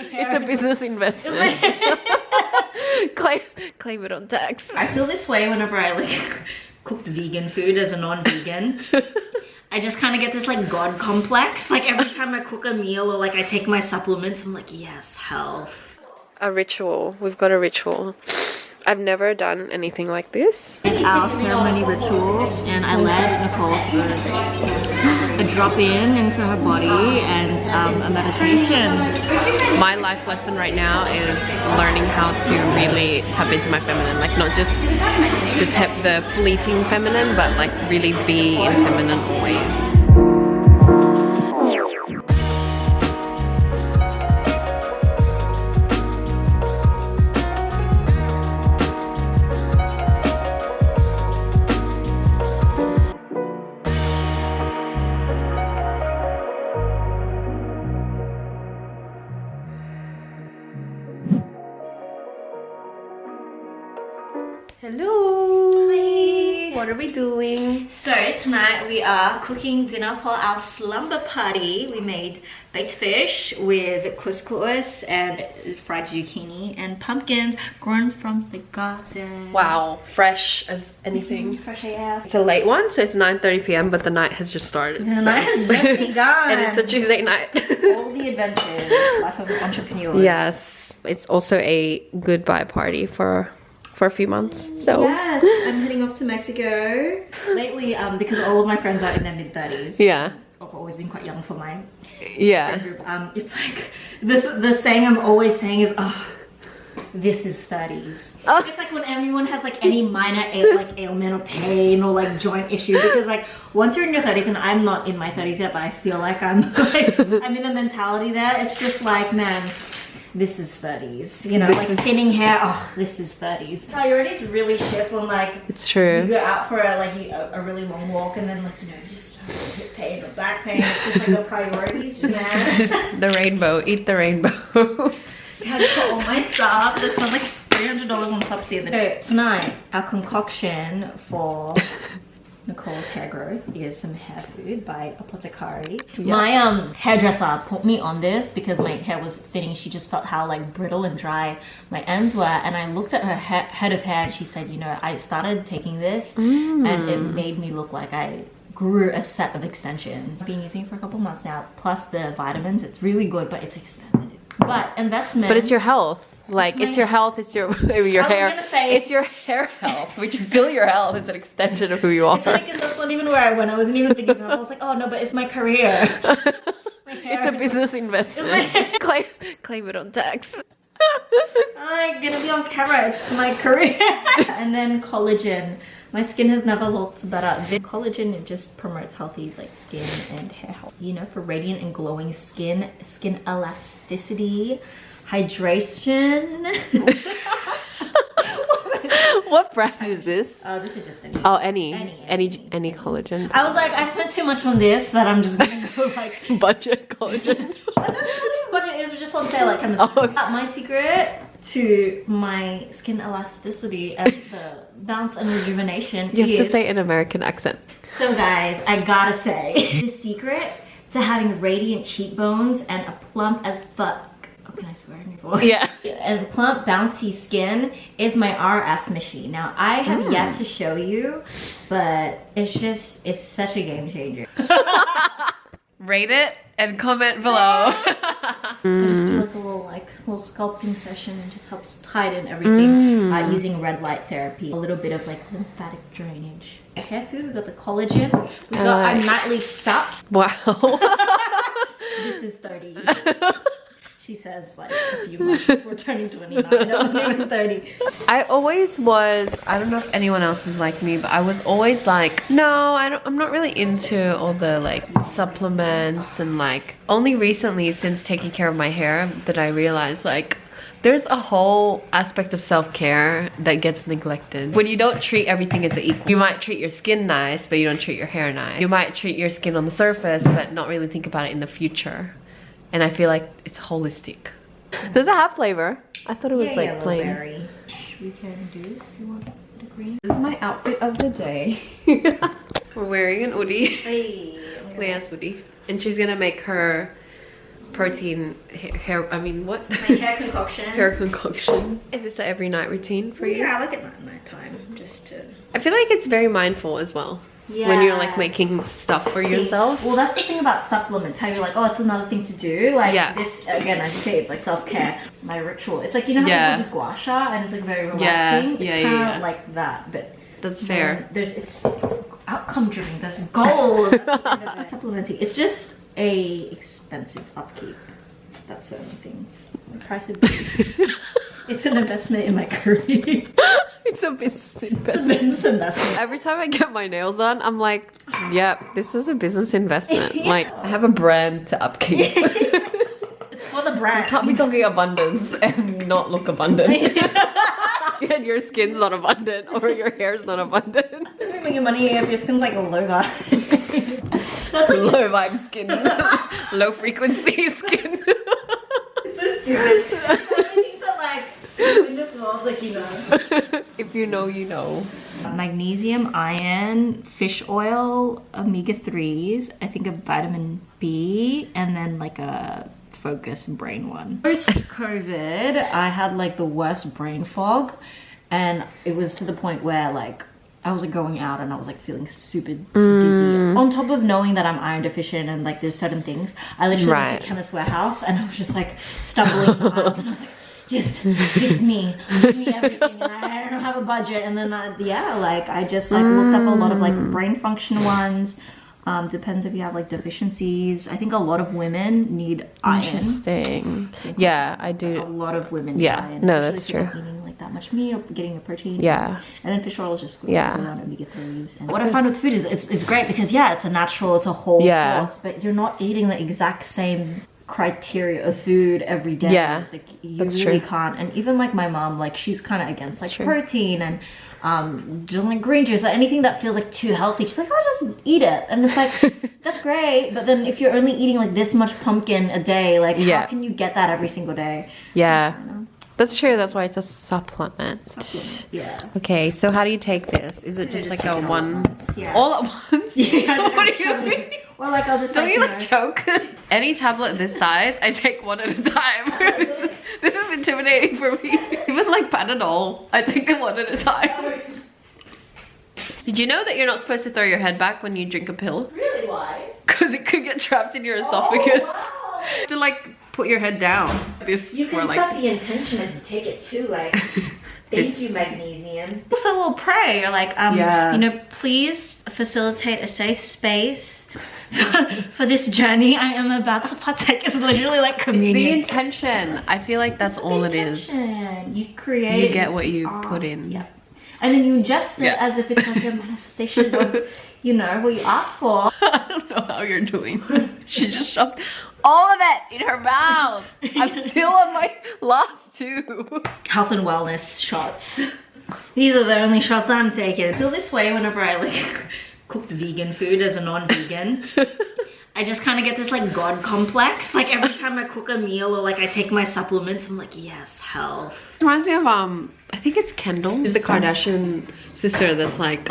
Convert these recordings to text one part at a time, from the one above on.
It's a business investment. claim it on tax. I feel this way whenever I like cook vegan food as a non-vegan. I just kind of get this like God complex. Like every time I cook a meal or like I take my supplements, I'm like, yes, health. A ritual. We've got a ritual. I've never done anything like this. And our ceremony ritual, and I led Nicole through a drop in into her body and a meditation. My life lesson right now is learning how to really tap into my feminine, like not just the fleeting feminine, but like really be in feminine always. Hello! Hi! What are we doing? So tonight we are cooking dinner for our slumber party. We made baked fish with couscous and fried zucchini and pumpkins grown from the garden. Wow, fresh as anything. Fresh AF. It's a late one, so it's 9:30 p.m, but the night has just started. The night has just begun. And it's a Tuesday night. All the adventures, life of entrepreneurs. Yes, it's also a goodbye party for a few months. So yes, I'm heading off to Mexico lately because all of my friends are in their mid-30s. yeah, I've always been quite young for my yeah. friend group. It's like the saying I'm always saying is, oh, this is 30s. Oh. It's like when everyone has like any minor ailment or pain or like joint issue, because like once you're in your 30s, and I'm not in my 30s yet, but I feel like I'm I'm in the mentality there. It's just like, man, this is 30s, you know, this like thinning hair. Oh, this is 30s. Priorities really shift when like It's true. you go out for a really long walk, and then like, you know, just hip pain or back pain. It's just like the priorities. Just the rainbow. Eat the rainbow. I had to put all my stuff. I spent like $300 on Subsea. So tonight, our concoction for Nicole's hair growth is some hair food by Apothecary. Yep. My hairdresser put me on this because my hair was thinning. She just felt how like brittle and dry my ends were, and I looked at her head of hair and she said, you know, I started taking this and it made me look like I grew a set of extensions. I've been using it for a couple months now, plus the vitamins. It's really good, but it's expensive. But investment. But it's your health. Like it's your health, it's your hair. It's your hair health, which is still your health. It's an extension of who you are. It's like that's not even where I went. I wasn't even thinking of it. I was like, oh no, but it's my career. It's a business investment. claim it on tax. I'm gonna be on camera. It's my career. And then collagen. My skin has never looked better. The collagen, it just promotes healthy like skin and hair health. You know, for radiant and glowing skin elasticity, hydration. What brand is this? This is just any. Oh, any collagen. I was like, I spent too much on this that I'm just gonna go like budget collagen. Budget is just on sale, like kind of. Oh. My secret to my skin elasticity and the bounce and rejuvenation. You have to say an American accent. So guys, I gotta say, the secret to having radiant cheekbones and a plump as fuck. Oh, can I swear in your voice? Yeah. And plump, bouncy skin is my RF machine. Now, I have yet to show you, but it's such a game changer. Rate it and comment below. I just do like a little sculpting session, and just helps tighten everything using red light therapy. A little bit of like lymphatic drainage. Hair food, we've got the collagen. We've got our nightly sups. Wow. This is 30s. She says like a few months before turning 29. I wasn't even 30. I always was, I don't know if anyone else is like me, but I was always like, no, I'm not really into all the like supplements, and like only recently since taking care of my hair that I realized like there's a whole aspect of self-care that gets neglected. When you don't treat everything as equal. You might treat your skin nice, but you don't treat your hair nice. You might treat your skin on the surface, but not really think about it in the future. And I feel like it's holistic. Does it have flavor? I thought it was like plain. Berry. We can do if you want the green. This is my outfit of the day. We're wearing an hoodie. Hey, Leanne's hoodie. And she's gonna make her protein hair, I mean what? My hair concoction. Hair concoction. Is this an every night routine for you? Yeah, I like it at night time, just to... I feel like it's very mindful as well. Yeah. When you're like making stuff for yourself. Well, that's the thing about supplements, how you're like, oh, it's another thing to do. Like this, again, as you say, it's like self-care. My ritual. It's like, you know how people do gua sha and it's like very relaxing? It's kind of like that, but... That's fair. It's outcome driven, there's goals. Supplementing, it's just a expensive upkeep. That's the only thing. The price of it's an investment in my career. It's a business investment. It's a business investment. Every time I get my nails done, I'm like, yep, this is a business investment. Like, I have a brand to upkeep. It's for the brand. You can't be talking abundance and not look abundant. And your skin's not abundant or your hair's not abundant. You're making money if your skin's like low vibe. That's like low vibe skin. Low frequency skin. It's so stupid. Things are like in this world, like, you know. If you know, you know. Magnesium, iron, fish oil, omega-3s, I think a vitamin B, and then like a focus brain one. Post-COVID, I had like the worst brain fog, and it was to the point where like I was like going out and I was like feeling super dizzy. On top of knowing that I'm iron deficient and like there's certain things, I literally went to Chemist Warehouse and I was just like stumbling in aisles and I was like, just fix me, give me everything, and I don't have a budget. And then I just like looked up a lot of like brain function ones. Depends if you have like deficiencies. I think a lot of women need iron. Interesting. Yeah, I do. A lot of women need iron. No, that's if you're true. not eating like that much meat or getting a protein. Yeah. And then fish oil is just good. Yeah. Around omega-3s. And what I find with food is it's great because it's a natural, it's a whole source, but you're not eating the exact same criteria of food every day. Yeah, like you really can't. And even like my mom, like she's kind of against like protein and just like green juice, like anything that feels like too healthy. She's like, oh, just eat it. And it's like, that's great, but then if you're only eating like this much pumpkin a day, like how can you get that every single day? Yeah, that's true. That's why it's a supplement. Yeah. Okay, so how do you take this? Is it just like a one all at once? Yeah. What do you mean? Well, like I'll just don't you like choke? Any tablet this size, I take one at a time. This is intimidating for me. Even like Panadol, I take them one at a time. Did you know that you're not supposed to throw your head back when you drink a pill? Really? Why? Because it could get trapped in your esophagus. Wow. To like put your head down. You can set the intention as you take it too, like thank you magnesium. Also a little prayer, you're like, you know, please facilitate a safe space for this journey I am about to partake. It's literally like communion. The intention. I feel like that's all it is. You create. You get what you put in. Yeah. And then you ingest it as if it's like a manifestation of, you know, what you asked for. I don't know how you're doing. She just shoved all of it in her mouth. I'm still on my last two. Health and wellness shots. These are the only shots I'm taking. I feel this way whenever I like cooked vegan food as a non-vegan. I just kind of get this like God complex. Like every time I cook a meal or like I take my supplements, I'm like, yes, health. Reminds me of I think it's Kendall. She's the Kardashian sister that's like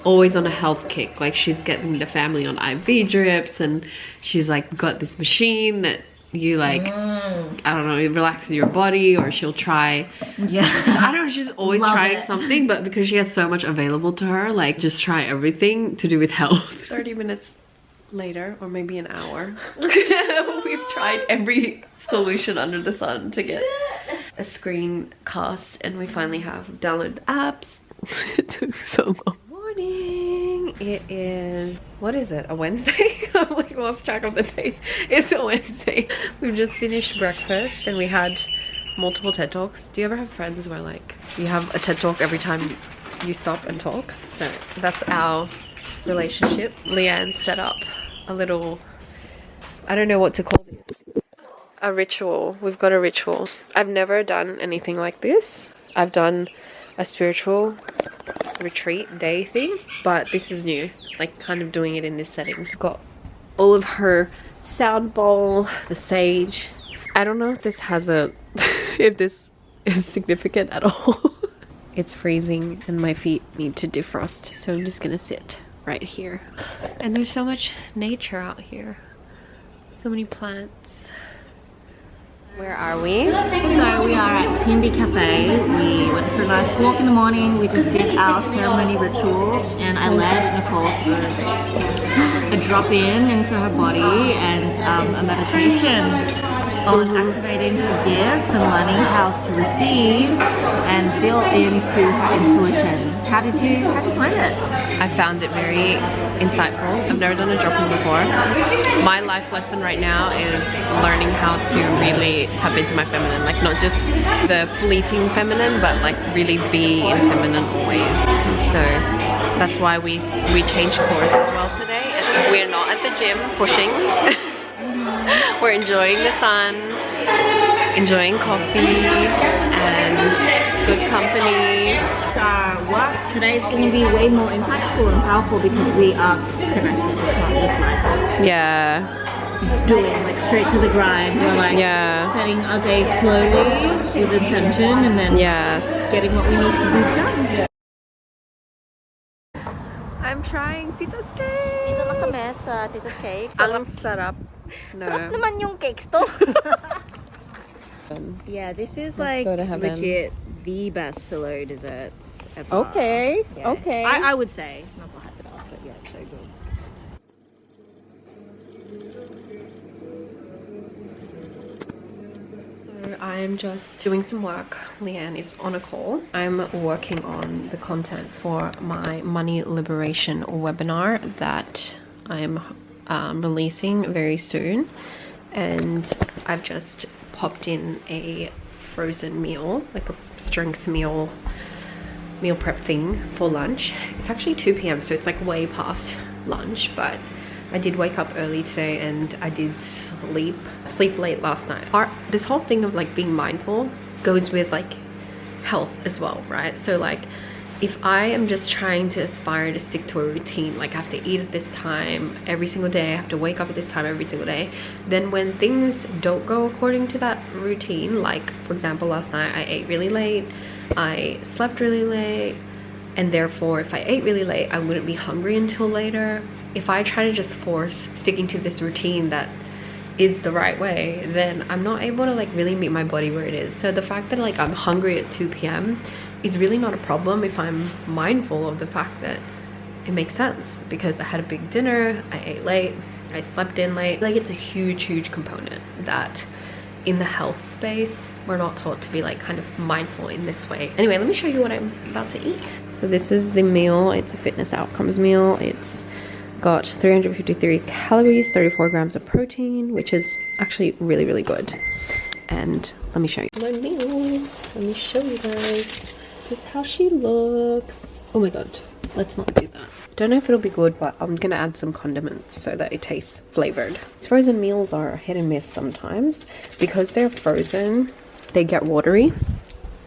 always on a health kick. Like she's getting the family on IV drips and she's like got this machine that you like, I don't know, it relaxes your body, or she'll try. Yeah. I don't know, she's always trying something, but because she has so much available to her, like just try everything to do with health. 30 minutes later, or maybe an hour, we've tried every solution under the sun to get a screencast, and we finally have downloaded apps. It took so long. Morning. It is, what is it, a Wednesday? I'm like lost track of the days. It's a Wednesday. We've just finished breakfast and we had multiple TED Talks. Do you ever have friends where like you have a TED Talk every time you stop and talk? So that's our relationship. Leanne set up a little, I don't know what to call this, a ritual. We've got a ritual. I've never done anything like this. I've done a spiritual retreat day thing, but this is new, like kind of doing it in this setting. It's got all of her sound bowl, the sage. I don't know if this has a if this is significant at all. It's freezing and my feet need to defrost, so I'm just gonna sit right here. And there's so much nature out here, so many plants. Where are we? So we are at Timby Cafe. We went for a nice walk in the morning. We just did our ceremony ritual and I led Nicole through a drop in into her body and a meditation on activating her gifts and learning how to receive and feel into her intuition. How'd you find it? I found it very insightful. I've never done a drop-in before. My life lesson right now is learning how to really tap into my feminine, like not just the fleeting feminine, but like really be in feminine always. So that's why we changed course as well today. We're not at the gym pushing. We're enjoying the sun, enjoying coffee and good company. What today is going to be way more impactful and powerful because we are connected. It's not just like doing like straight to the grind. We're like setting our day slowly with intention and then getting what we need to do done. I'm trying Tita's cake. Dito na kami sa Tita's Cake. Ang sarap. No. Sarap naman yung cakes to. Yeah, this is like legit the best filo desserts ever. Okay, yeah. okay. I would say, not to hype it up, but yeah, it's so good. So I'm just doing some work. Leanne is on a call. I'm working on the content for my money liberation webinar that I'm releasing very soon. And I've just popped in a frozen meal, like a strength meal prep thing for lunch. It's actually 2 p.m. so it's like way past lunch, but I did wake up early today and I did sleep late last night. This whole thing of like being mindful goes with like health as well, right? So like if I am just trying to aspire to stick to a routine, like I have to eat at this time every single day, I have to wake up at this time every single day, then when things don't go according to that routine, like for example last night I ate really late, I slept really late, and therefore if I ate really late I wouldn't be hungry until later. If I try to just force sticking to this routine that is the right way, then I'm not able to like really meet my body where it is. So the fact that like I'm hungry at 2 p.m. is really not a problem if I'm mindful of the fact that it makes sense because I had a big dinner, I ate late, I slept in late. Like it's a huge component that in the health space we're not taught to be like kind of mindful in this way. Anyway, let me show you what I'm about to eat. So this is the meal. It's a fitness outcomes meal. It's got 353 calories, 34 grams of protein, which is actually really good. And let me show you my meal. Let me show you guys. This is how she looks. Oh my god, let's not do that. Don't know if it'll be good, but I'm gonna add some condiments so that it tastes flavored. These frozen meals are hit and miss sometimes. Because they're frozen, they get watery,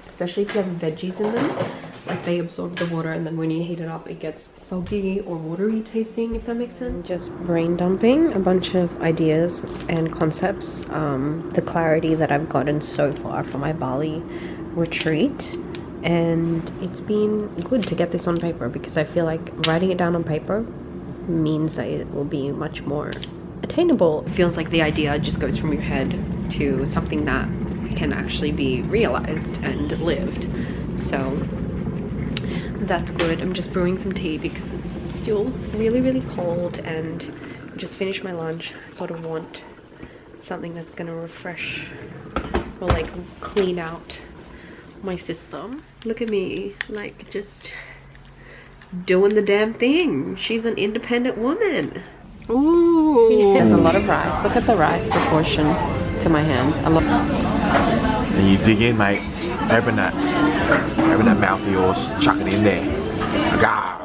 especially if you have veggies in them. Like they absorb the water and then when you heat it up it gets soggy or watery tasting, if that makes sense. Just brain dumping a bunch of ideas and concepts, the clarity that I've gotten so far from my Bali retreat, and it's been good to get this on paper because I feel like writing it down on paper means that it will be much more attainable. It feels like the idea just goes from your head to something that can actually be realized and lived. So that's good. I'm just brewing some tea because it's still really cold and I just finished my lunch. I sort of want something that's gonna refresh or like clean out my system. Look at me, like just doing the damn thing. She's an independent woman. Ooh, there's a lot of rice. Look at the rice proportion to my hand. I love. And you dig in, mate. Open that mouth of yours, chuck it in there. Agah.